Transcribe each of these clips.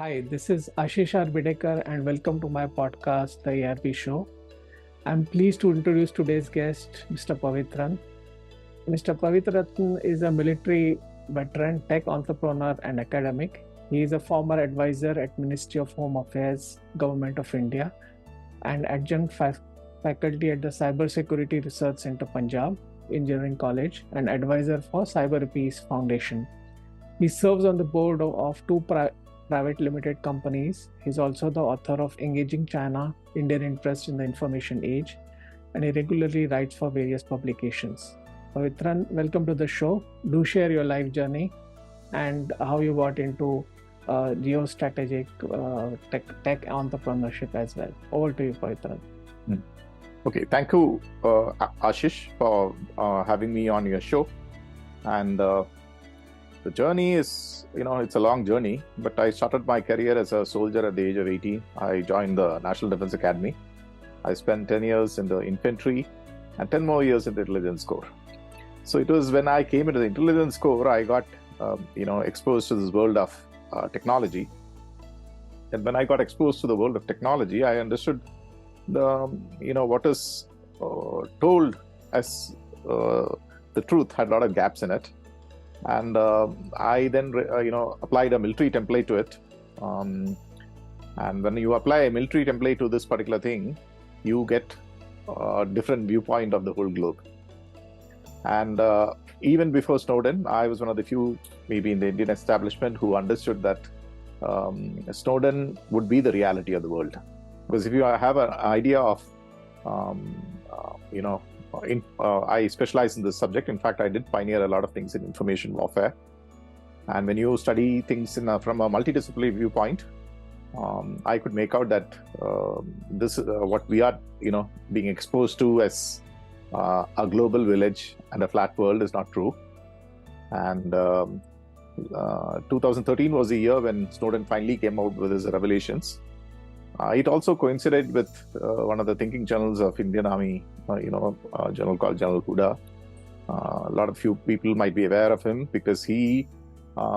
Hi, this is Ashish R. Bidekar and welcome to my podcast, The ERP Show. I'm pleased to introduce today's guest, Mr. Pavithran. Mr. Pavithran is a military veteran, tech entrepreneur, and academic. He is a former advisor at Ministry of Home Affairs, Government of India, and adjunct faculty at the Cybersecurity Research Center, Punjab Engineering College, and advisor for Cyber Peace Foundation. He serves on the board of two private limited companies. He's also the author of Engaging China, Indian Interest in the Information Age, and he regularly writes for various publications. Pavithran, welcome to the show. Do share your life journey and how you got into geostrategic tech entrepreneurship as well. Over to you, Pavithran. Okay, thank you, Ashish, for having me on your show. And the journey is, it's a long journey, but I started my career as a soldier at the age of 18. I joined the National Defense Academy. I spent 10 years in the infantry and 10 more years in the intelligence corps. So it was when I came into the intelligence corps, I got, exposed to this world of technology. And when I got exposed to the world of technology, I understood what is told as the truth had a lot of gaps in it. And I then, applied a military template to it. And when you apply a military template to this particular thing, you get a different viewpoint of the whole globe. And even before Snowden, I was one of the few, maybe in the Indian establishment, who understood that Snowden would be the reality of the world. Because if you have an idea of, I specialize in this subject. In fact, I did pioneer a lot of things in information warfare. And when you study things from a multidisciplinary viewpoint, I could make out that this what we are, being exposed to as a global village and a flat world is not true. And 2013 was the year when Snowden finally came out with his revelations. It also coincided with one of the thinking journals of Indian Army, a journal called General Huda. A lot of few people might be aware of him because he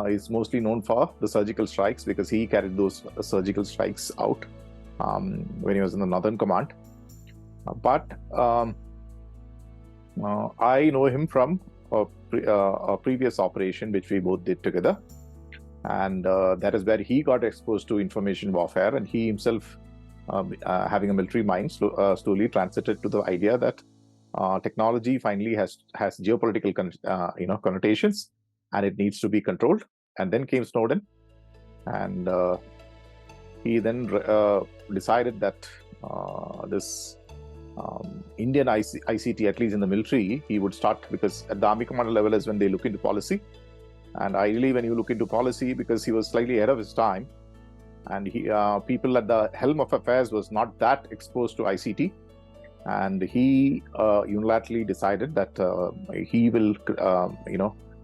is mostly known for the surgical strikes, because he carried those surgical strikes out when he was in the Northern Command. But I know him from a previous operation which we both did together. And that is where he got exposed to information warfare, and he himself, having a military mind, slowly transited to the idea that technology finally has geopolitical connotations, and it needs to be controlled. And then came Snowden, and he then decided that this Indian ICT, at least in the military, he would start, because at the Army Commander level is when they look into policy. And ideally, when you look into policy, because he was slightly ahead of his time, and people at the helm of affairs was not that exposed to ICT, and he unilaterally decided that he will,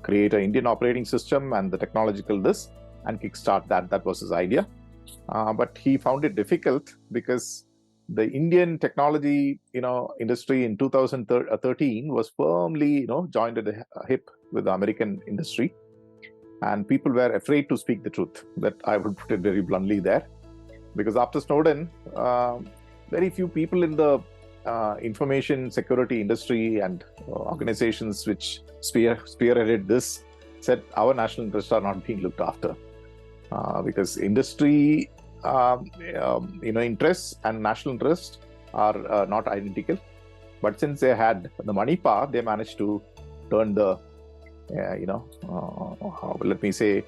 create an Indian operating system and the technological this, and kickstart that. That was his idea. But he found it difficult because the Indian technology, industry in 2013 was firmly, joined at the hip with the American industry. And people were afraid to speak the truth. That I would put it very bluntly there. Because after Snowden, very few people in the information security industry and organizations which spearheaded this said our national interests are not being looked after. Because industry interests and national interests are not identical. But since they had the money power, they managed to turn the let me say,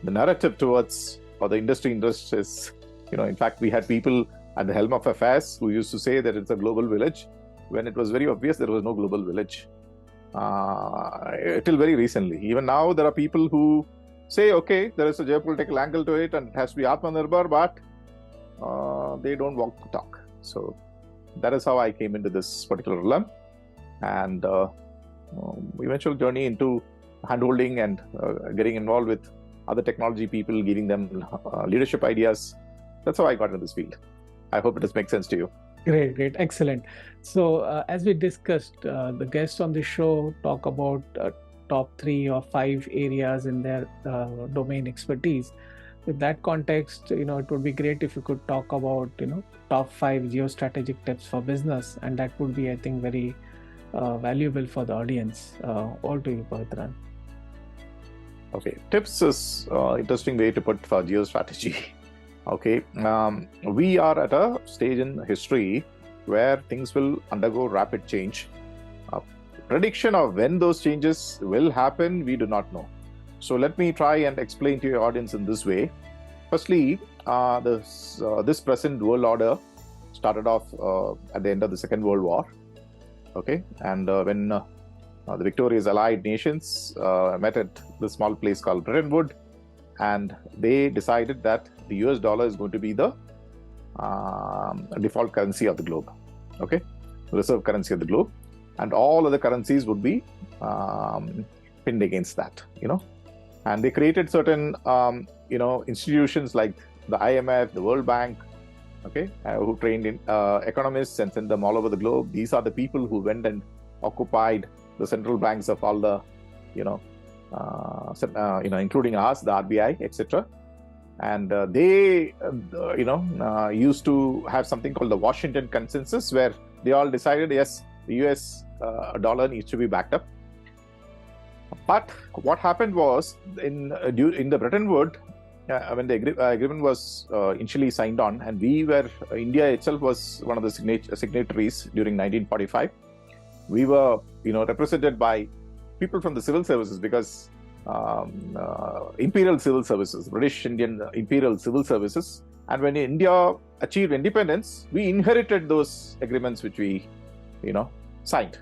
the narrative towards, or the industry interest is, in fact, we had people at the helm of affairs who used to say that it's a global village, when it was very obvious there was no global village. Till very recently. Even now, there are people who say, okay, there is a geopolitical angle to it and it has to be Atmanirbhar, but they don't walk the talk. So that is how I came into this particular realm. And eventual journey into handholding and getting involved with other technology people, giving them leadership ideas. That's how I got into this field. I hope it does make sense to you. Great, excellent. So as we discussed, the guests on the show talk about top 3 or 5 areas in their domain expertise. with that context, it would be great if you could talk about, top 5 geostrategic tips for business, and that would be, I think, very valuable for the audience. All to you, Pavithran. Okay, tips is interesting way to put for geostrategy. Okay, we are at a stage in history where things will undergo rapid change. Prediction of when those changes will happen, we do not know. So let me try and explain to your audience in this way. Firstly, this present world order started off at the end of the Second World War. Okay, and when the victorious Allied nations met at this small place called Bretton Woods, and they decided that the US dollar is going to be the default currency of the globe. Okay, reserve currency of the globe, and all other currencies would be pinned against that. And they created certain institutions like the IMF, the World Bank, okay, who trained in economists and sent them all over the globe. These are the people who went and occupied the central banks of all the, including us, the RBI, etc. And they, used to have something called the Washington Consensus, where they all decided, yes, the US dollar needs to be backed up. But what happened was, in the Bretton Woods, when the agreement was initially signed on, and India itself was one of the signatories during 1945. We were, represented by people from the civil services, because imperial civil services, British Indian imperial civil services. And when India achieved independence, we inherited those agreements which we, signed.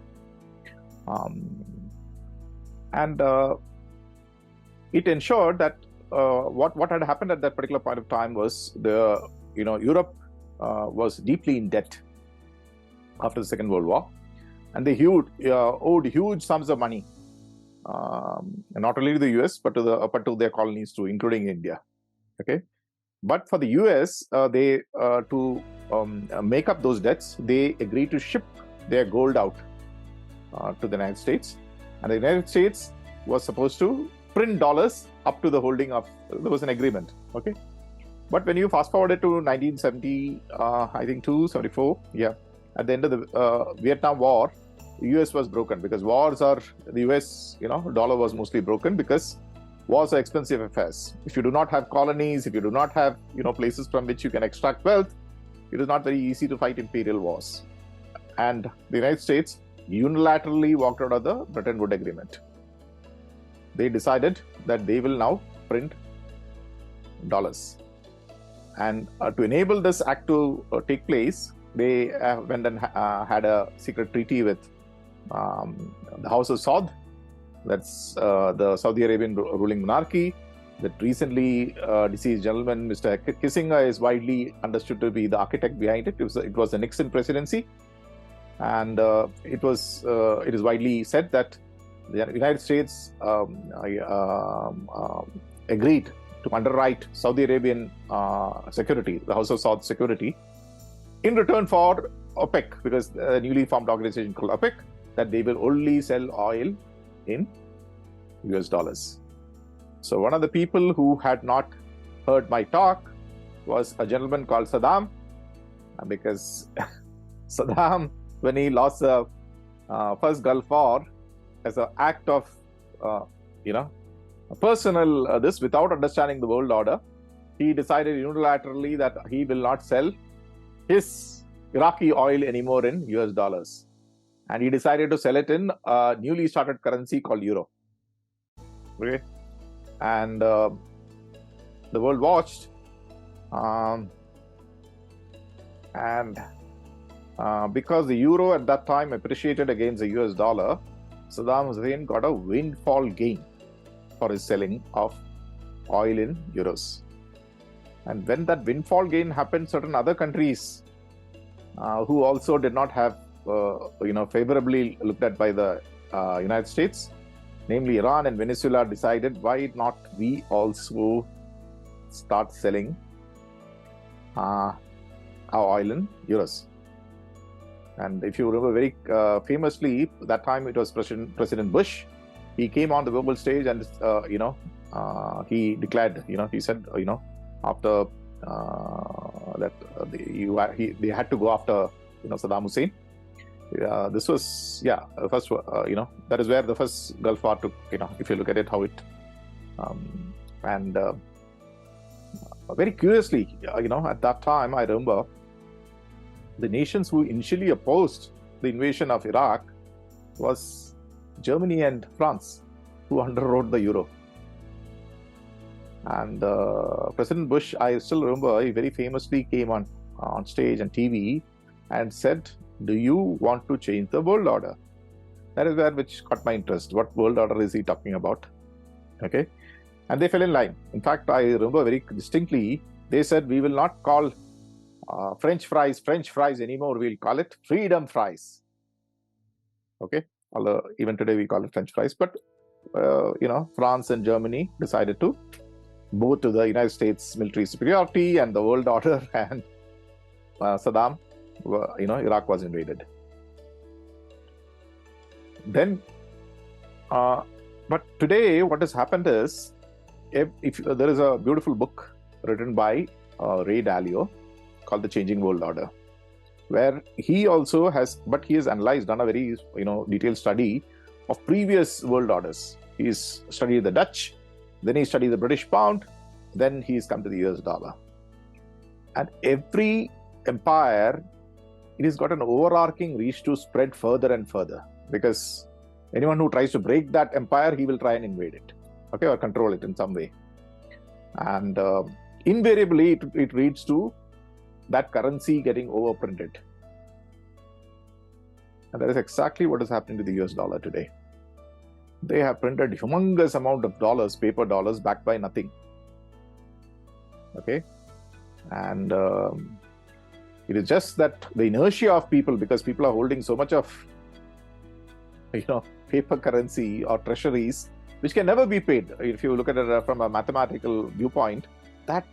It ensured that what had happened at that particular point of time was Europe was deeply in debt after the Second World War, and they owed huge sums of money, not only to the US but to their colonies too, including India. Okay, but for the US, they to make up those debts, they agreed to ship their gold out to the United States, and the United States was supposed to print dollars up to the holding of. There was an agreement. Okay, but when you fast forward it to 1970, I think 74, yeah, at the end of the Vietnam War, the US was broken, because the US, dollar was mostly broken because wars are expensive affairs. If you do not have colonies, if you do not have, places from which you can extract wealth, it is not very easy to fight imperial wars. And the United States unilaterally walked out of the Bretton Woods Agreement. They decided that they will now print dollars. And to enable this act to take place, they went and had a secret treaty with the House of Saud, that's the Saudi Arabian ruling monarchy. That recently deceased gentleman, Mr. Kissinger, is widely understood to be the architect behind it. It was the Nixon presidency, and it is widely said that the United States agreed to underwrite Saudi Arabian security, the House of Saud security, in return for OPEC, because the newly formed organization called OPEC, that they will only sell oil in US dollars. So one of the people who had not heard my talk was a gentleman called Saddam, because Saddam, when he lost the first Gulf War, as an act of, a personal this, without understanding the world order, he decided unilaterally that he will not sell his Iraqi oil anymore in US dollars. And he decided to sell it in a newly started currency called Euro. Okay? And the world watched. Because the Euro at that time appreciated against the US dollar, Saddam Hussein got a windfall gain for his selling of oil in euros. And when that windfall gain happened, certain other countries who also did not have, favorably looked at by the United States, namely Iran and Venezuela, decided, why not we also start selling our oil in euros. And if you remember very famously, that time it was President Bush. He came on the global stage and, he declared, he said, after that they had to go after, Saddam Hussein. This was, first, that is where the first Gulf War took, if you look at it, how it, and very curiously, at that time, I remember the nations who initially opposed the invasion of Iraq was Germany and France, who underwrote the euro. And President Bush, I still remember, he very famously came on stage and TV and said, "Do you want to change the world order?" That is where which caught my interest. What world order is he talking about? Okay. And they fell in line. In fact, I remember very distinctly, they said, "We will not call French fries anymore. We'll call it freedom fries." Okay. Although even today we call it French fries. But, France and Germany decided to both to the United States military superiority and the world order, and Saddam, Iraq was invaded. Then, but today what has happened is, if there is a beautiful book written by Ray Dalio called The Changing World Order, where he also has, but he has done a very, detailed study of previous world orders. He's studied the Dutch, then he studied the British pound, then he's come to the US dollar. And every empire, it has got an overarching reach to spread further and further, because anyone who tries to break that empire, he will try and invade it, okay, or control it in some way. And invariably, it leads to that currency getting overprinted. And that is exactly what is happening to the US dollar today. They have printed humongous amount of dollars, paper dollars, backed by nothing. Okay. And it is just that the inertia of people, because people are holding so much of, paper currency or treasuries, which can never be paid. If you look at it from a mathematical viewpoint, that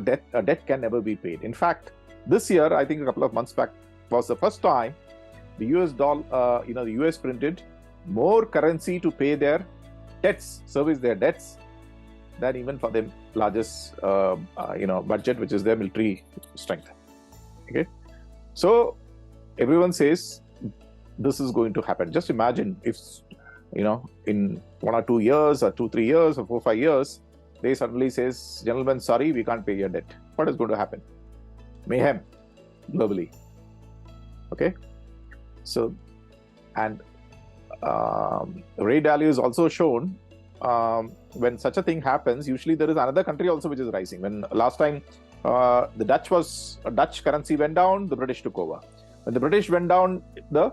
debt can never be paid. In fact, this year, I think a couple of months back, was the first time the US dollar, the US printed more currency to pay their debts, service their debts, than even for the largest, budget, which is their military strength. Okay, so everyone says this is going to happen. Just imagine if, in 1 or 2 years, or 2-3 years, or 4-5 years, they suddenly says, "Gentlemen, sorry, we can't pay your debt." What is going to happen? Mayhem globally. Okay, so, and Ray Dalio is also shown, when such a thing happens, usually there is another country also which is rising. When last time the Dutch currency went down, the British took over. When the British went down, the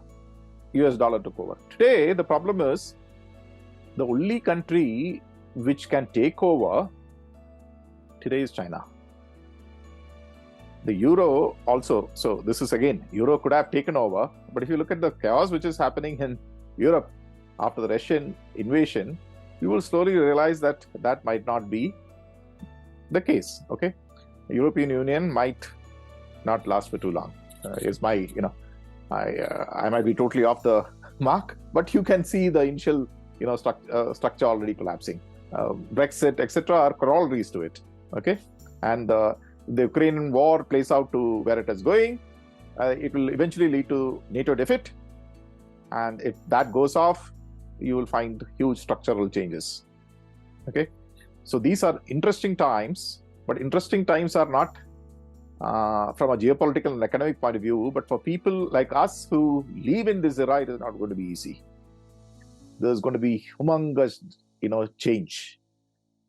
US dollar took over. Today, the problem is the only country which can take over today is China. The euro also, so this is again, euro could have taken over, but if you look at the chaos which is happening in Europe after the Russian invasion, you will slowly realize that that might not be the case. Okay, the European Union might not last for too long. Is my, I might be totally off the mark, but you can see the initial, structure already collapsing. Brexit, etc., are corollaries to it. Okay, and the Ukrainian war plays out to where it is going. It will eventually lead to NATO defeat, and if that goes off, you will find huge structural changes. Okay, so these are interesting times, but interesting times are not from a geopolitical and economic point of view, but for people like us who live in this era, it is not going to be easy. There's going to be humongous, change.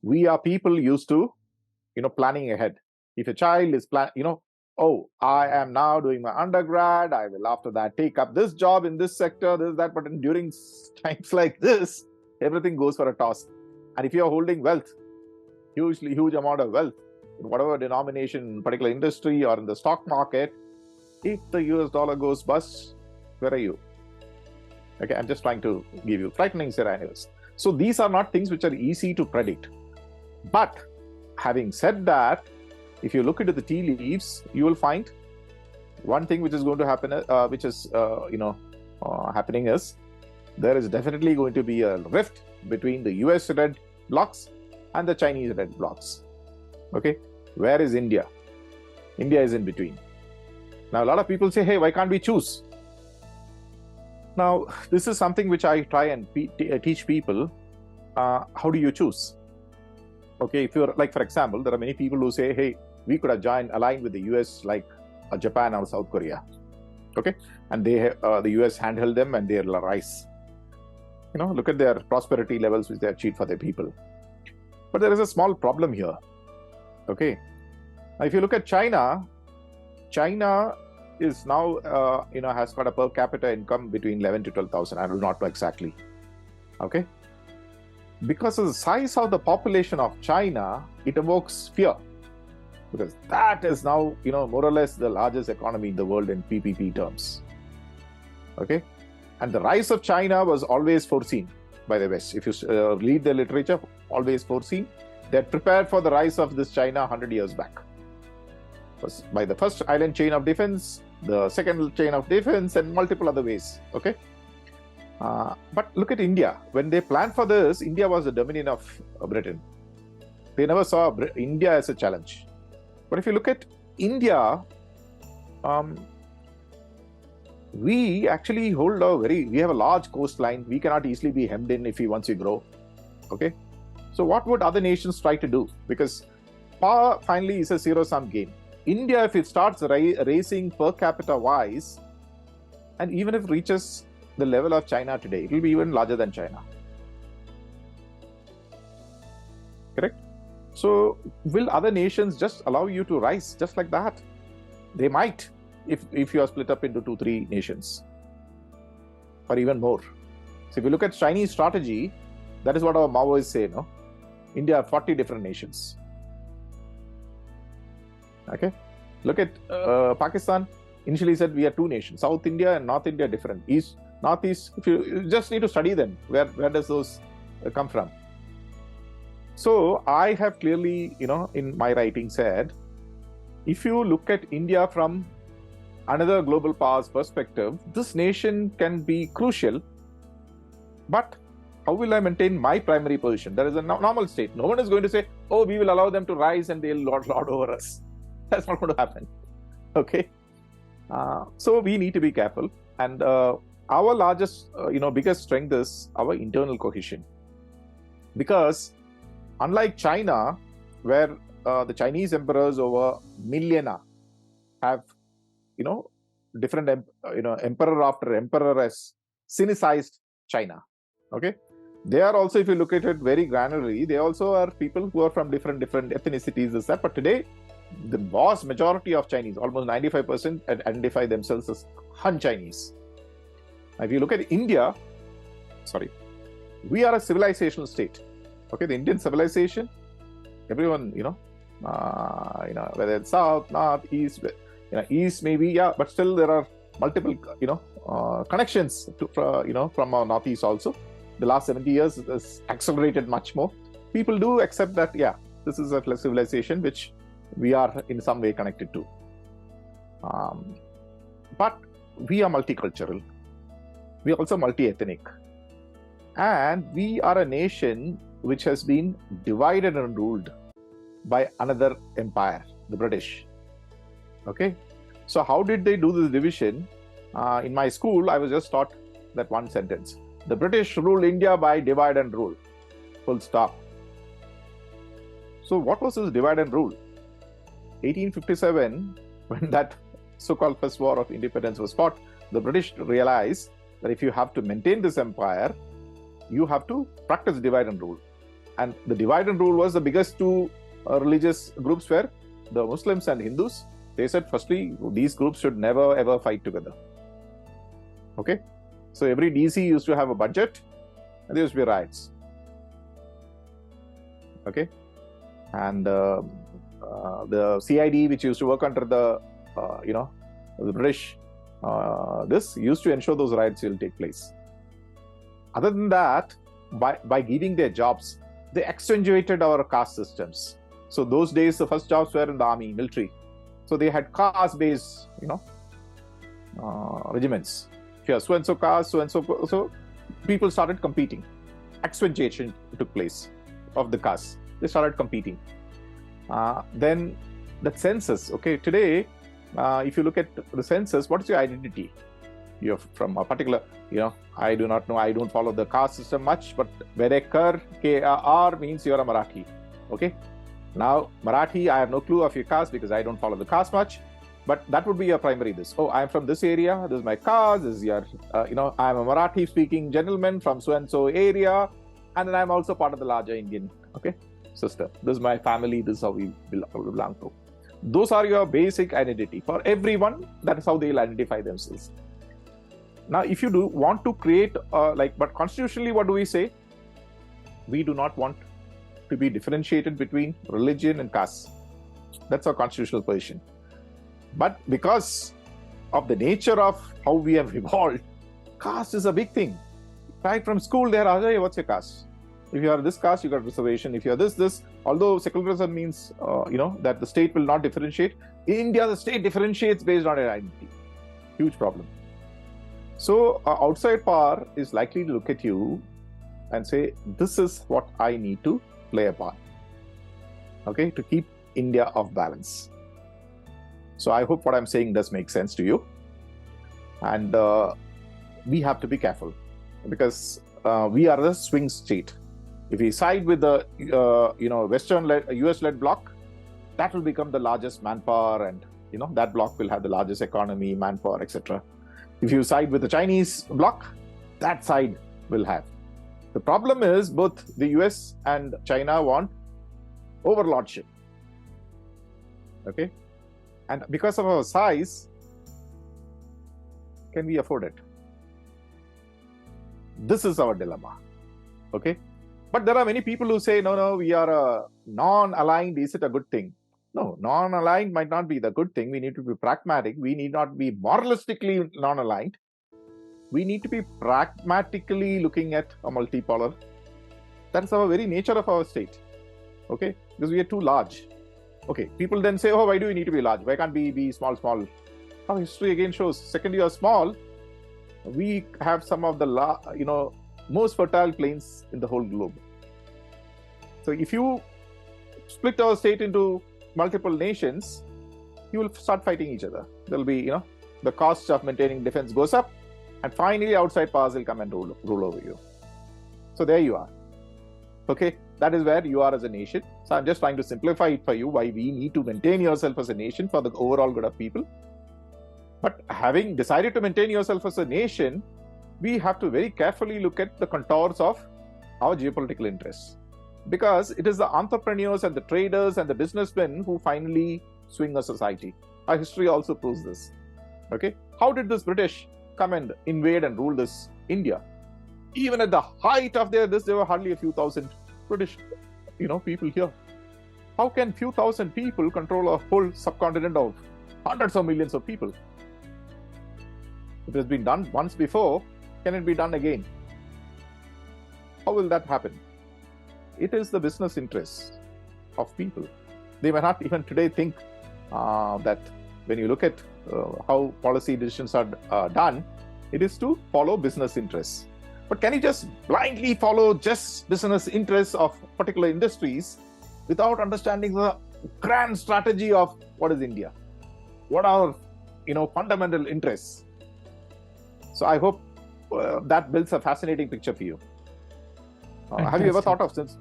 We are people used to, planning ahead. If a child is oh, I am now doing my undergrad, I will after that take up this job in this sector, this, that, but during times like this, everything goes for a toss. And if you are holding wealth, huge amount of wealth, in whatever denomination, particular industry or in the stock market, if the US dollar goes bust, where are you? Okay, I'm just trying to give you frightening scenarios. So these are not things which are easy to predict. But having said that, if you look into the tea leaves, you will find one thing which is going to happen, happening is there is definitely going to be a rift between the US-led blocs and the Chinese red blocks. Okay, where is India? India is in between. Now, a lot of people say, hey, why can't we choose? Now, this is something which I try and teach people. How do you choose? Okay, if you're like, for example, there are many people who say, hey, we could have aligned with the US like Japan or South Korea. Okay, and they the US handheld them and they rise. Look at their prosperity levels which they achieved for their people. But there is a small problem here. Okay, now if you look at China, China is now has got a per capita income between 11 to 12,000. I do not know exactly. Okay, because of the size of the population of China, it evokes fear, because that is now more or less the largest economy in the world in PPP terms. Okay, and the rise of China was always foreseen by the West. If you read the literature, always foreseen. They had prepared for the rise of this China 100 years back. By the first island chain of defense, the second chain of defense, and multiple other ways. Okay, but look at India. When they planned for this, India was the dominion of Britain. They never saw India as a challenge. But if you look at India, we actually we have a large coastline. We cannot easily be hemmed in once we grow. Okay, so what would other nations try to do? Because power finally is a zero-sum game. India, if it starts racing per capita wise, and even if it reaches the level of China today, it will be even larger than China. Correct? So will other nations just allow you to rise just like that? They might, if you are split up into 2-3 nations, or even more. So if you look at Chinese strategy, that is what our Maoists say, no? India, 40 different nations. Okay, look at Pakistan. Initially said we are 2 nations, South India and North India different. East, Northeast, you just need to study them. Where does those come from? So I have clearly, in my writing said, if you look at India from another global power's perspective, this nation can be crucial. But how will I maintain my primary position? There is a normal state. No one is going to say, oh, we will allow them to rise and they'll lord over us. That's not going to happen. Okay. So we need to be careful. And our largest, biggest strength is our internal cohesion. Because unlike China, where the Chinese emperors over millennia have, different, emperor after emperor has sinicized China. Okay. They are also, if you look at it very granularly, they also are people who are from different ethnicities, But today, the vast majority of Chinese, almost 95%, identify themselves as Han Chinese. Now, if you look at India, we are a civilizational state. Okay, the Indian civilization, everyone, whether it's south, north, east, east maybe, but still there are multiple, connections to, from our northeast also. The last 70 years has accelerated much more. People do accept that, this is a civilization which we are in some way connected to. But we are multicultural. We are also multi-ethnic. And we are a nation which has been divided and ruled by another empire, the British. Okay. So how did they do this division? In my school, I was just taught that one sentence. The British ruled India by divide and rule. Full stop. So what was this divide and rule? 1857, when that so-called First War of Independence was fought, the British realized that if you have to maintain this empire, you have to practice divide and rule. And the divide and rule was the biggest 2 religious groups were the Muslims and Hindus. They said, firstly, these groups should never ever fight together. Okay? So every DC used to have a budget, and there used to be riots. Okay? And the CID, which used to work under the British, this used to ensure those riots will take place. Other than that, by giving their jobs, they accentuated our caste systems. So those days, the first jobs were in the army, military. So they had caste-based, regiments. If you have so-and-so caste, so people started competing. Accentuation took place of the caste. They started competing. Then the census. Okay, today, if you look at the census, what is your identity? You're from a particular, I do not know, I don't follow the caste system much, but Vedekar, K-R means you're a Marathi. Okay, now Marathi, I have no clue of your caste because I don't follow the caste much, but that would be your primary this. Oh, I'm from this area, this is my caste, this is your, I'm a Marathi speaking gentleman from so-and-so area, and then I'm also part of the larger Indian, system. This is my family, this is how we belong to. Those are your basic identity. For everyone, that is how they'll identify themselves. Now, if you do want to create, but constitutionally, what do we say? We do not want to be differentiated between religion and caste. That's our constitutional position. But because of the nature of how we have evolved, caste is a big thing. Right from school, they're asked, hey, what's your caste? If you are this caste, you got reservation. If you are this. Although secularism means, that the state will not differentiate. In India, the state differentiates based on identity. Huge problem. So, outside power is likely to look at you and say, this is what I need to play upon, to keep India off balance. So, I hope what I'm saying does make sense to you. And we have to be careful because we are the swing state. If we side with the, Western-led, US-led bloc, that will become the largest manpower and, that bloc will have the largest economy, manpower, etc. If you side with the Chinese bloc, that side will have. The problem is both the US and China want overlordship. Okay? And because of our size, can we afford it? This is our dilemma. Okay? But there are many people who say, no, we are non-aligned. Is it a good thing? No, non-aligned might not be the good thing. We need to be pragmatic. We need not be moralistically non-aligned. We need to be pragmatically looking at a multipolar. That's our very nature of our state. Okay? Because we are too large. Okay, people then say, why do we need to be large? Why can't we be small? Our history again shows, second you are small, we have some of the, most fertile plains in the whole globe. So if you split our state into multiple nations, you will start fighting each other. There will be, the cost of maintaining defense goes up, and finally outside powers will come and rule over you. So there you are. Okay, that is where you are as a nation. So I'm just trying to simplify it for you, why we need to maintain yourself as a nation for the overall good of people. But having decided to maintain yourself as a nation, we have to very carefully look at the contours of our geopolitical interests. Because it is the entrepreneurs and the traders and the businessmen who finally swing a society. Our history also proves this. Okay, how did this British come and invade and rule this India? Even at the height of there were hardly a few thousand British, people here. How can few thousand people control a whole subcontinent of hundreds of millions of people? It has been done once before. Can it be done again? How will that happen? It is the business interests of people. They may not even today think that when you look at how policy decisions are done, it is to follow business interests. But can you just blindly follow just business interests of particular industries without understanding the grand strategy of what is India? What are, fundamental interests? So I hope that builds a fascinating picture for you. Have you ever thought of this?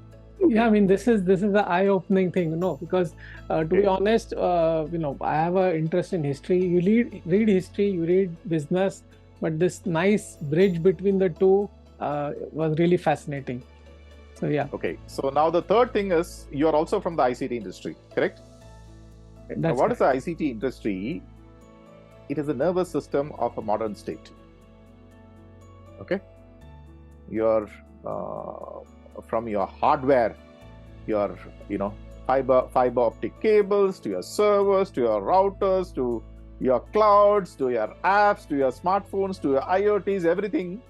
Yeah, I mean, this is an eye-opening thing, because to be honest, I have an interest in history. You read history, you read business, but this nice bridge between the two was really fascinating. So yeah. Okay. So now the third thing is you are also from the ICT industry, correct? Now, what is the ICT industry? It is the nervous system of a modern state. Okay, you're from your hardware, your fiber optic cables, to your servers, to your routers, to your clouds, to your apps, to your smartphones, to your IoTs, everything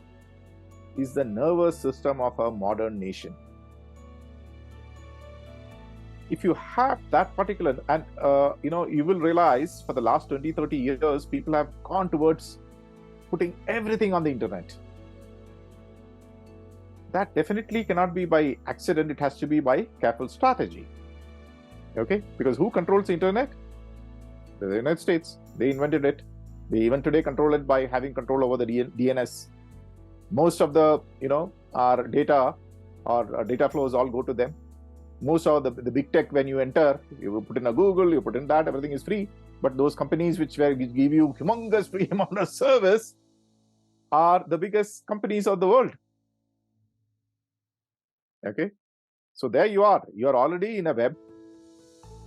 is the nervous system of a modern nation. If you have that particular, and you will realize for the last 20-30 years, people have gone towards putting everything on the internet. that definitely cannot be by accident. It has to be by careful strategy. Okay, because who controls the internet? The United States. They invented it. They even today control it by having control over the DNS. Most of the our data or our data flows all go to them. Most of the big tech, when you enter, you put in a Google, you put in that, everything is free. But those companies which give you humongous free amount of service are the biggest companies of the world. Okay, so there you are already in a web.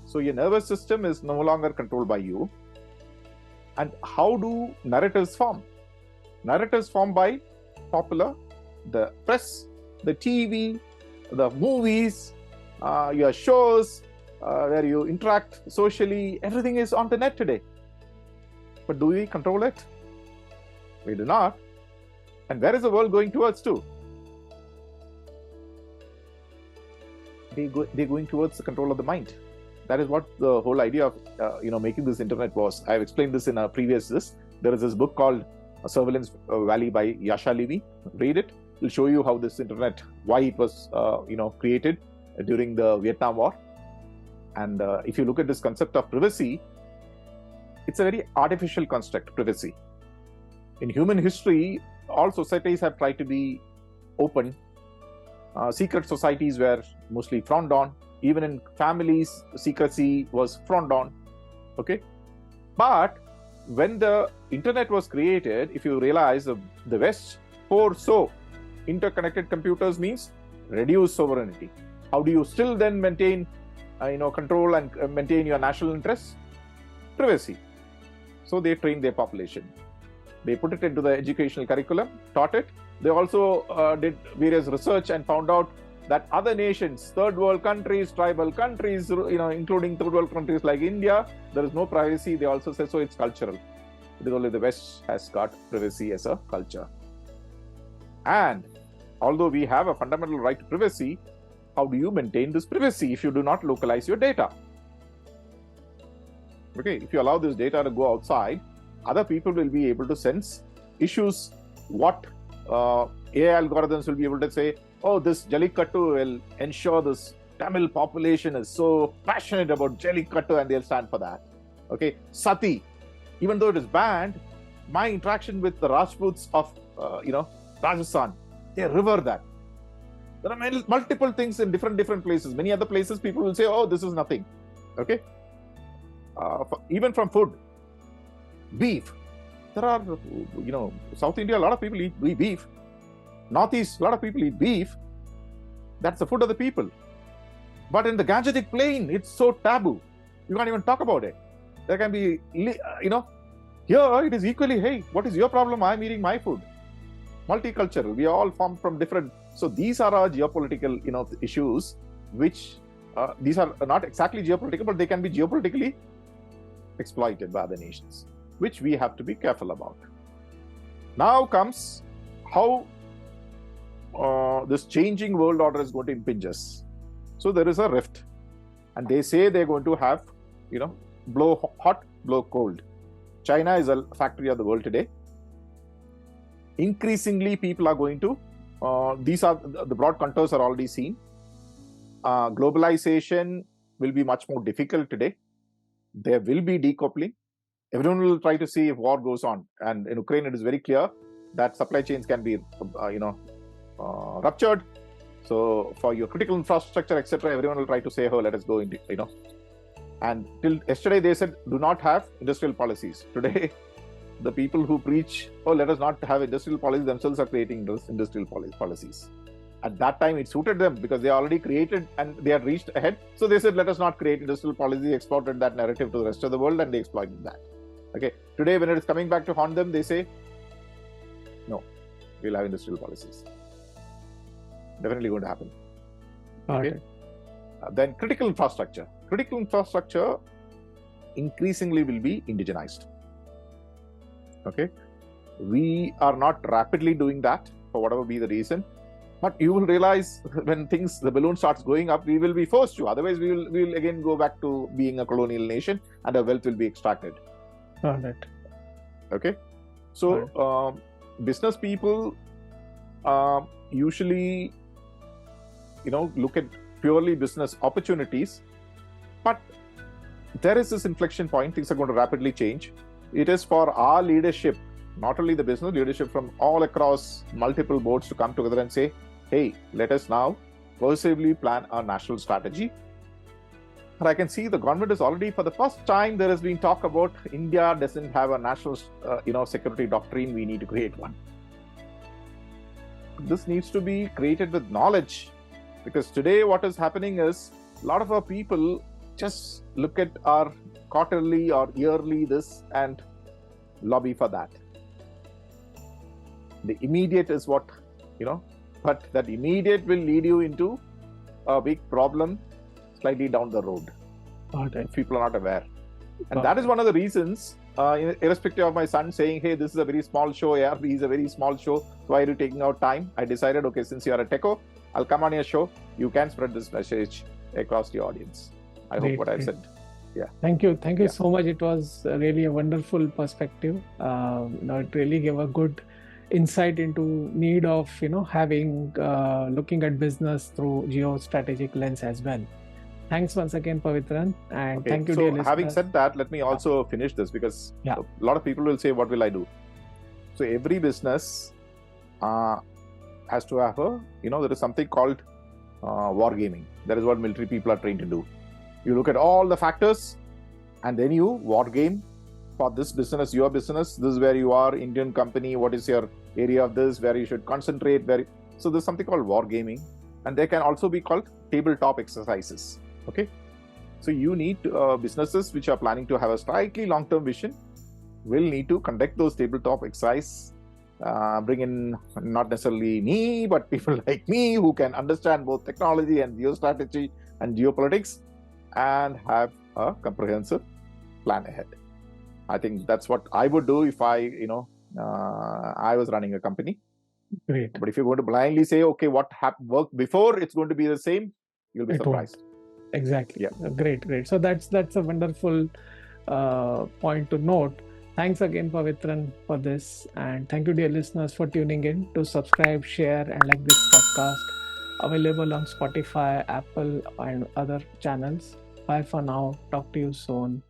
So your nervous system is no longer controlled by you. And how do narratives form? Narratives form by popular, the press, the TV, the movies, your shows, where you interact socially. Everything is on the net today. But do we control it? We do not. And where is the world going towards to? They're going towards the control of the mind. That is what the whole idea of making this internet was. I've explained this in a previous There is this book called Surveillance Valley by Yasha Levy. Read it. It'll show you how this internet, why it was created during the Vietnam War. And if you look at this concept of privacy, it's a very artificial construct, privacy. In human history, all societies have tried to be open. Secret societies were mostly frowned on. Even in families, secrecy was frowned on. Okay, but when the internet was created, if you realize the West foresaw interconnected computers means reduced sovereignty. How do you still then maintain, control and maintain your national interests? Privacy. So they trained their population. They put it into the educational curriculum, taught it. They also did various research and found out that other nations, third world countries, tribal countries, including third world countries like India, there is no privacy. They also say so it's cultural. It is only the West has got privacy as a culture. And although we have a fundamental right to privacy, how do you maintain this privacy if you do not localize your data? Okay, if you allow this data to go outside, other people will be able to sense issues. What AI algorithms will be able to say, oh, this Jallikattu will ensure this Tamil population is so passionate about Jallikattu and they'll stand for that. Okay, Sati, even though it is banned, my interaction with the Rajputs of Rajasthan, they revere that. There are multiple things in different places. Many other places, people will say, oh, this is nothing. Okay, even from food, beef. There are, South India, a lot of people eat beef. Northeast, a lot of people eat beef. That's the food of the people. But in the Gangetic Plain, it's so taboo. You can't even talk about it. There can be, here it is equally, hey, what is your problem? I'm eating my food. Multicultural. We are all formed from different. So these are our geopolitical, issues, which these are not exactly geopolitical, but they can be geopolitically exploited by other nations, which we have to be careful about. Now comes how this changing world order is going to impinge us. So there is a rift, and they say they're going to have, blow hot, blow cold. China is a factory of the world today. Increasingly, people are going to, these are the broad contours are already seen. Globalization will be much more difficult today. There will be decoupling. Everyone will try to see if war goes on. And in Ukraine, it is very clear that supply chains can be, ruptured. So for your critical infrastructure, etc., everyone will try to say, oh, let us go into, And till yesterday, they said, do not have industrial policies. Today, the people who preach, oh, let us not have industrial policies themselves are creating those industrial policies. At that time, it suited them because they already created and they had reached ahead. So they said, let us not create industrial policy, exported that narrative to the rest of the world, and they exploited that. Okay. Today, when it is coming back to haunt them, they say, no, we'll have industrial policies. Definitely going to happen. Okay. Then critical infrastructure. Critical infrastructure increasingly will be indigenized. Okay. We are not rapidly doing that for whatever be the reason. But you will realize when the balloon starts going up, we will be forced to. Otherwise, we will again go back to being a colonial nation and our wealth will be extracted. Got it. Okay. So, business people usually, look at purely business opportunities. But there is this inflection point. Things are going to rapidly change. It is for our leadership, not only the business leadership from all across multiple boards, to come together and say, hey, let us now cohesively plan our national strategy. And I can see the government is already, for the first time, there has been talk about India doesn't have a national, security doctrine. We need to create one. This needs to be created with knowledge, because today what is happening is a lot of our people just look at our quarterly or yearly this and lobby for that. The immediate is what, but that immediate will lead you into a big problem slightly down the road. Okay. People are not aware. And that is one of the reasons, irrespective of my son saying, hey, this is a very small show, ARB is a very small show, why are you taking out time? I decided, okay, since you are a techo, I'll come on your show. You can spread this message across the audience. I hope what I said. Yeah. Thank you so much. It was really a wonderful perspective. It really gave a good insight into need of having looking at business through geostrategic lens as well. Thanks once again, Pavithran, and thank you, dear listeners. Having said that, let me also finish this, because a lot of people will say, what will I do? So every business has to have there is something called wargaming. That is what military people are trained to do. You look at all the factors and then you wargame for this business, your business. This is where you are, Indian company, what is your area of this, where you should concentrate. So there's something called wargaming, and they can also be called tabletop exercises. Okay, so you need businesses which are planning to have a slightly long-term vision will need to conduct those tabletop exercises. Bring in not necessarily me, but people like me who can understand both technology and geostrategy and geopolitics, and have a comprehensive plan ahead. I think that's what I would do if I was running a company. Great. But if you're going to blindly say, okay, what worked before, it's going to be the same, you'll be surprised. Exactly. Yeah. Great. So that's a wonderful point to note. Thanks again, Pavithran, for this. And thank you, dear listeners, for tuning in. To subscribe, share, and like this podcast. Available on Spotify, Apple, and other channels. Bye for now. Talk to you soon.